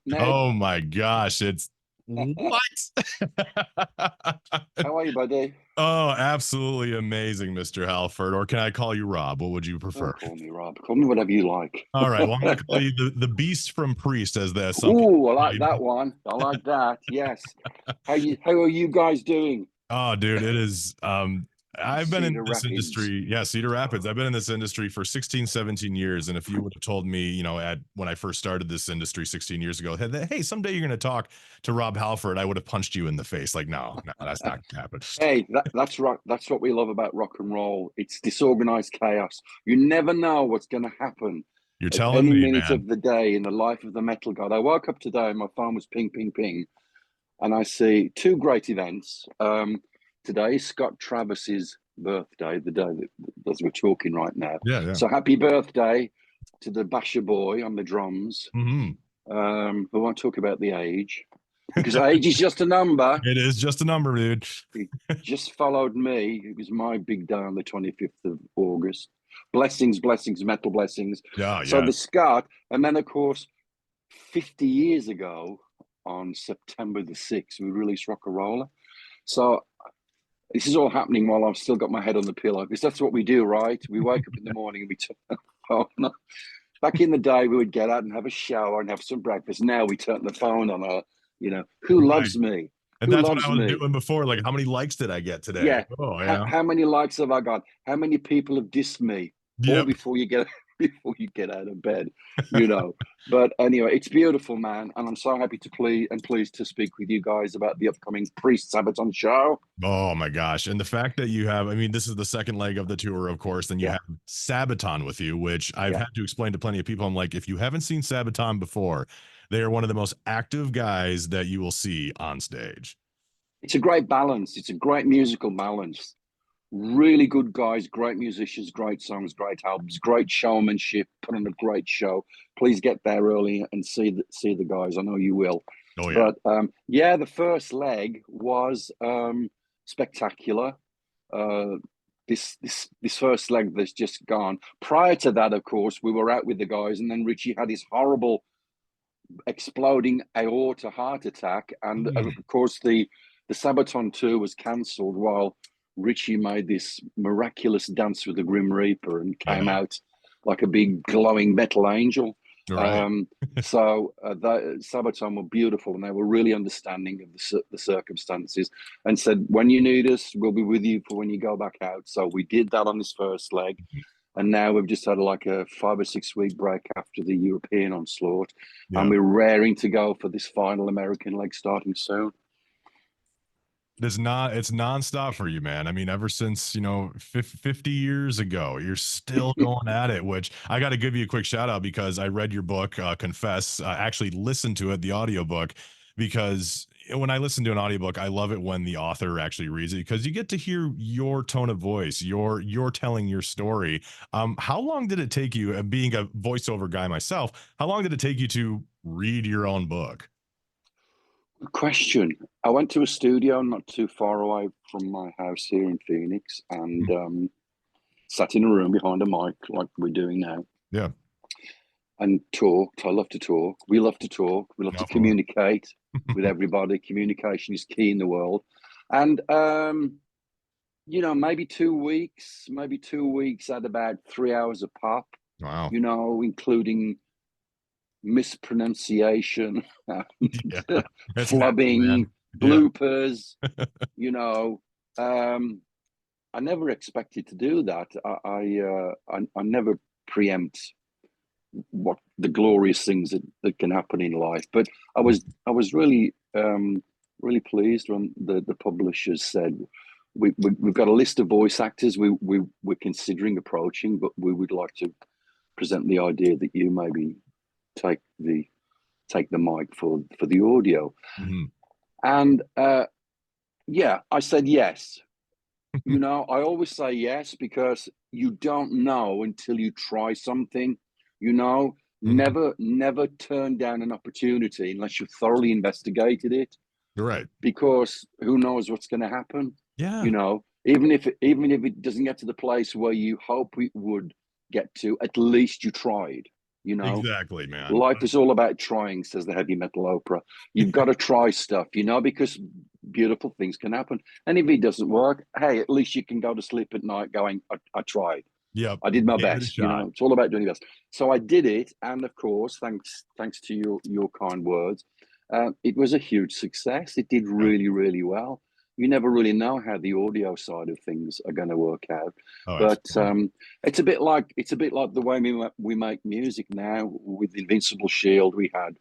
Ned. Oh my gosh, it's what? How are you, buddy? Oh, absolutely amazing, Mr. Halford. Or can I call you Rob? What would you prefer? Don't call me Rob. Call me whatever you like. All right. Well, I'm going to call you the Beast from Priest, as some people Ooh, I call like you. that one. I like that. Yes. How are you guys doing? Oh, dude, it is. I've been in Cedar this Rapids. industry. Yeah, Cedar Rapids. I've been in this industry for 16, 17 years. And if you would have told me, at when I first started this industry 16 years ago, hey, someday you're going to talk to Rob Halford, I would have punched you in the face. Like, no, that's not going to happen. Hey, that's right. That's what we love about rock and roll. It's disorganized chaos. You never know what's going to happen You're at telling any me, minute man. of the day in the life of the metal god. I woke up today and my phone was ping, ping, ping. And I see two great events. Today is Scott Travis's birthday, the day that as we're talking right now. Yeah, yeah. So happy birthday to the Basher boy on the drums. Hmm. We won't talk about the age because age is just a number. It is just a number, dude. He just followed me. It was my big day on the 25th of August. Blessings, blessings, metal blessings. Yeah, So yeah. the Scott, and then of course, 50 years ago on September the 6th, we released Rock and Roller. So this is all happening while I've still got my head on the pillow because that's what we do, right? We wake up in the morning and we turn the phone on. Back in the day, we would get out and have a shower and have some breakfast. Now we turn the phone on. Who Right. loves me? And Who that's what loves I was me? doing before. Like, how many likes did I get today? Yeah. Oh, How, yeah. how many likes have I got? How many people have dissed me? All Yep. before you get before you get out of bed, you know. But anyway, it's beautiful, man, and I'm so happy to pleased to speak with you guys about the upcoming Priest Sabaton show. Oh my gosh. And the fact that you have, I mean, this is the second leg of the tour, of course, then you Yeah, have Sabaton with you, which I've yeah. had to explain to plenty of people. I'm like, if you haven't seen Sabaton before, they are one of the most active guys that you will see on stage. It's a great balance. It's a great musical balance. Really good guys, great musicians, great songs, great albums, great showmanship, put on a great show. Please get there early and see the guys. I know you will. Oh yeah. But yeah, the first leg was spectacular. Uh, this first leg that's just gone. Prior to that, of course, we were out with the guys, and then Richie had his horrible exploding aorta heart attack, and of Mm, course the Sabaton tour was cancelled while Richie made this miraculous dance with the Grim Reaper and came yeah. out like a big glowing metal angel. Right. So the Sabaton were beautiful, and they were really understanding of the circumstances, and said, "When you need us, we'll be with you for when you go back out." So we did that on this first leg, and now we've just had like a 5 or 6 week break after the European onslaught, and Yeah. we're raring to go for this final American leg starting soon. It's nonstop for you, man. I mean, ever since, 50 years ago, you're still going at it, which I got to give you a quick shout out because I read your book, Confess, actually listened to it, the audiobook, because when I listen to an audiobook, I love it when the author actually reads it because you get to hear your tone of voice, you're telling your story. How long did it take you, and being a voiceover guy myself, how long did it take you to read your own book? Good question. I went to a studio not too far away from my house here in Phoenix and sat in a room behind a mic like we're doing now Yeah. and talked. I love to talk. We love to talk. We love to No, communicate with everybody. Communication is key in the world. And maybe 2 weeks at about 3 hours a pop, wow. including mispronunciation Yeah. and It's natural, man. flubbing, Yeah. bloopers, you know. I never expected to do that. I never preempt what the glorious things that can happen in life. But I was really pleased when the publishers said we've got a list of voice actors we're considering approaching, but we would like to present the idea that you maybe take the mic for the audio. Mhm. And yeah, I said yes. I always say yes because you don't know until you try something. Mhm. Never turn down an opportunity unless you've thoroughly investigated it, You're right. because who knows what's going to happen. Yeah. Even if it doesn't get to the place where you hope it would get to, at least you tried. You know, Exactly, man. life is all about trying, says the heavy metal opera. You've got to try stuff, you know, because beautiful things can happen. And if it doesn't work, hey, at least you can go to sleep at night going, I tried. Yep. I did my Give it a best. You shot. know, it's all about doing your best. So I did it, and of course, thanks to your kind words, it was a huge success. It did Yep. really, really well. You never really know how the audio side of things are going to work out, Oh, but absolutely. it's a bit like the way we make music now. With Invincible Shield, we had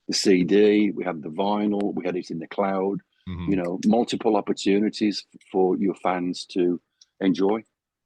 the CD, we had the vinyl, we had it in the cloud. You Mhm. know, multiple opportunities for your fans to enjoy.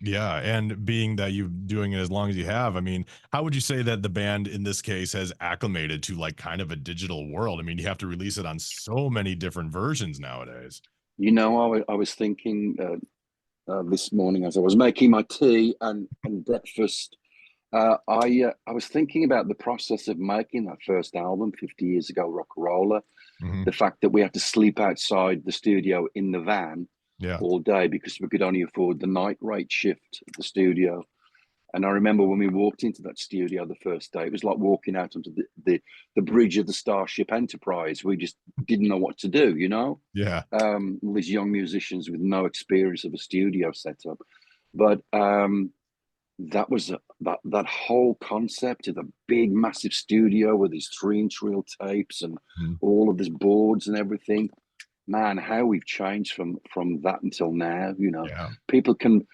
Yeah, and being that you're doing it as long as you have, I mean, how would you say that the band in this case has acclimated to like kind of a digital world? I mean, you have to release it on so many different versions nowadays. You know, I was thinking this morning as I was making my tea and breakfast. I was thinking about the process of making that first album 50 years ago, Rock'n'Roller. Mhm. The fact that we had to sleep outside the studio in the van Yeah. all day because we could only afford the night rate shift at the studio. And I remember when we walked into that studio the first day, it was like walking out onto the bridge of the Starship Enterprise. We just didn't know what to do, you know? Yeah. All these young musicians with no experience of a studio setup. But that was that whole concept of the big, massive studio with these 3-inch reel tapes and Mhm. all of these boards and everything. Man, how we've changed from that until now. You know, Yeah. people can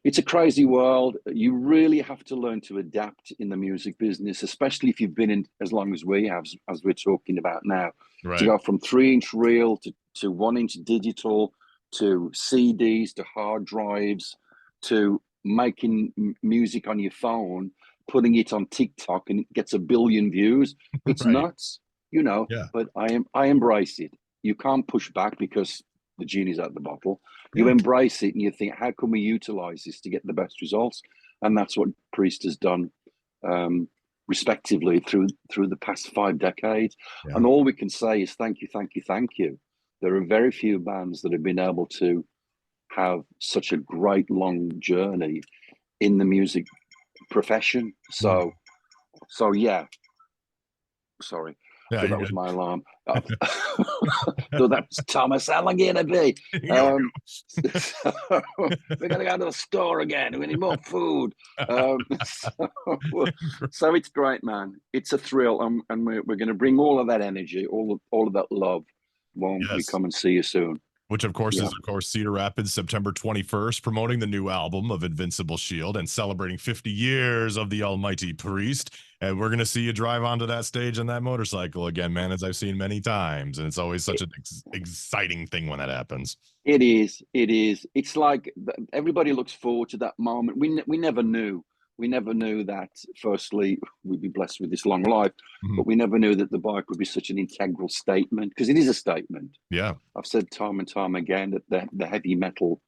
it's a crazy world. You really have to learn to adapt in the music business, especially if you've been in as long as we have, as we're talking about now. To Right. go from 3-inch reel to 1-inch digital to CDs to hard drives to making music on your phone, putting it on TikTok and it gets 1 billion views. It's Right. nuts, you know. Yeah. But I embrace it. You can't push back because the genie's out the bottle. You Yeah. embrace it and you think, how can we utilize this to get the best results? And that's what Priest has done, um, respectively through the past 5 decades. Yeah. And all we can say is thank you, thank you, thank you. There are very few bands that have been able to have such a great long journey in the music profession. Mhm. So yeah, sorry. Yeah, Thought you're that was good. my alarm. Thought that was Thomas Alligator B. Yo, So we're gonna go to the store again. We need more food. So it's great, man. It's a thrill, and we're going to bring all of that energy, all of that love when we yes. come and see you soon. Which of course Yeah, is of course Cedar Rapids, September 21st, promoting the new album of Invincible Shield and celebrating 50 years of the Almighty Priest. And we're gonna see you drive onto that stage on that motorcycle again, man, as I've seen many times. And it's always such it, an exciting thing when that happens. it is. It is. It's like everybody looks forward to that moment. We never knew. We never knew that. Firstly, we'd be blessed with this long life, Mhm. but we never knew that the bike would be such an integral statement because it is a statement. Yeah. I've said time and time again that the heavy metal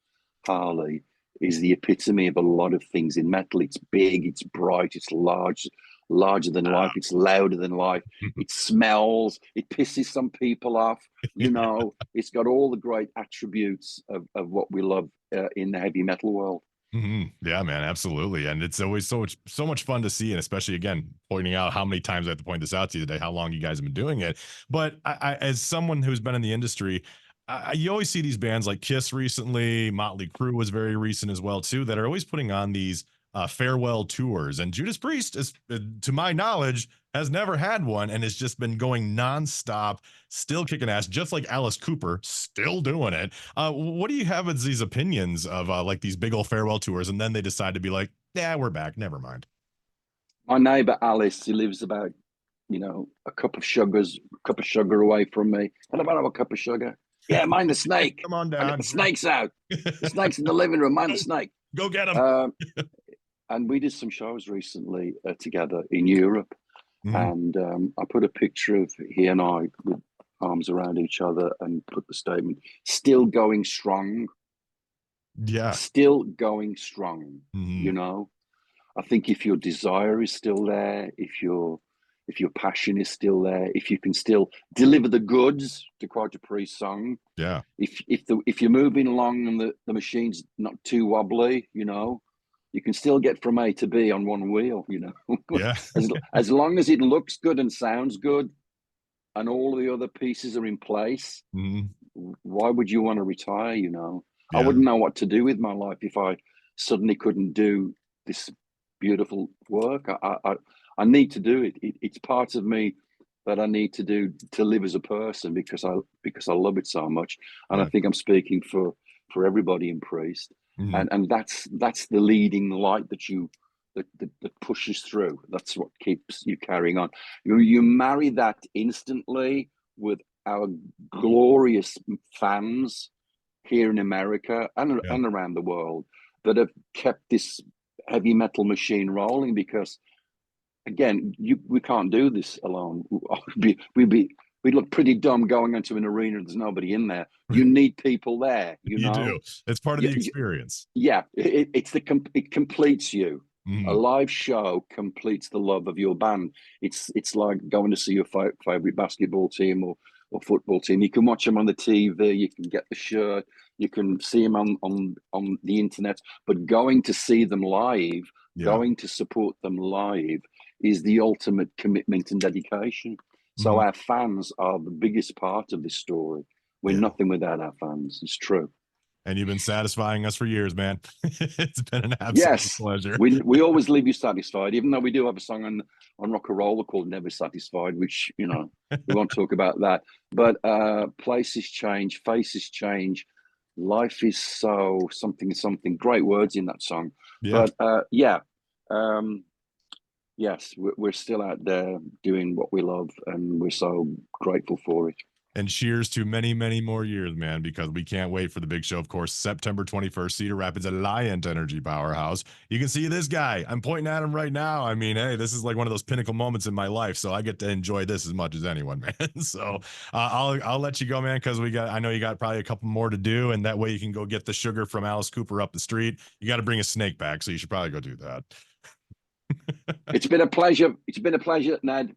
Harley is the epitome of a lot of things in metal. It's big, it's bright, it's large, larger than life, it's louder than life, it smells, it pisses some people off. You know, it's got all the great attributes of what we love in the heavy metal world. Yeah, man, absolutely. And it's always so much fun to see, and especially again pointing out how many times I have to point this out to you today, how long you guys have been doing it. But as someone who's been in the industry, you always see these bands like Kiss recently, Motley Crue was very recent as well too, that are always putting on these farewell tours. And Judas Priest, is, to my knowledge, has never had one and has just been going nonstop, still kicking ass, just like Alice Cooper, still doing it. What do you have as these opinions of like these big old farewell tours, and then they decide to be like, yeah, we're back, never mind. My neighbour Alice, who lives about, you know, a cup of sugar away from me. And about have a cup of sugar. Yeah, mind the snake. Come on I got the down. snakes out. The snake's in the living room. Mind the snake. Go get them. Um, and we did some shows recently together in Europe, Mhm. and I put a picture of he and I with arms around each other and put the statement: "Still going strong, Yeah. still going strong." You Mhm. know, I think if your desire is still there, if your passion is still there, if you can still deliver the goods, to quote a Priest song, Yeah. if you're moving along and the machine's not too wobbly, you know, you can still get from A to B on one wheel, you know. Yeah. as long as it looks good and sounds good and all the other pieces are in place, why would you want to retire, you know? I Yeah. wouldn't know what to do with my life if I suddenly couldn't do this beautiful work. I need to do it. It's part of me that I need to do to live as a person because I love it so much. And I Yeah. think I'm speaking for everybody in Priest. And that's the leading light that pushes through. That's what keeps you carrying on. You marry that instantly with our glorious fans here in America and Yeah. around the world that have kept this heavy metal machine rolling, because again, we can't do this alone. We'd look pretty dumb going into an arena and there's nobody in there. You need people there, you You know. do. It's part of the experience. Yeah, it completes you. A live show completes the love of your band. It's like going to see your favorite basketball team or football team. You can watch them on the TV. You can get the shirt. You can see them on the internet. But going to see them live, Yeah. going to support them live, is the ultimate commitment and dedication. So our fans are the biggest part of this story. We're nothing without our fans. It's true. And you've been satisfying us for years, man. It's been an absolute Yes, pleasure. we always leave you satisfied, even though we do have a song on rock and roll called "Never Satisfied," which, you know, we won't talk about that. But places change, faces change, life is so something. Great words in that song. Yeah. But yes, we're still out there doing what we love, and we're so grateful for it. And cheers to many, many more years, man, because we can't wait for the big show. Of course, September 21st, Cedar Rapids, Alliant Energy Powerhouse. You can see this guy. I'm pointing at him right now. I mean, hey, this is like one of those pinnacle moments in my life. So I get to enjoy this as much as anyone, man. So I'll let you go, man, because I know you got probably a couple more to do. And that way you can go get the sugar from Alice Cooper up the street. You got to bring a snake back. So you should probably go do that. It's been a pleasure. It's been a pleasure, Ned.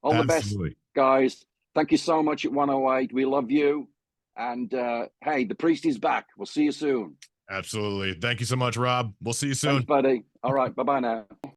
All the best, Absolutely. guys. Thank you so much at 108. We love you. And hey, the priest is back. We'll see you soon. Absolutely. Thank you so much, Rob. We'll see you soon. Thanks, buddy. All right. Bye-bye now.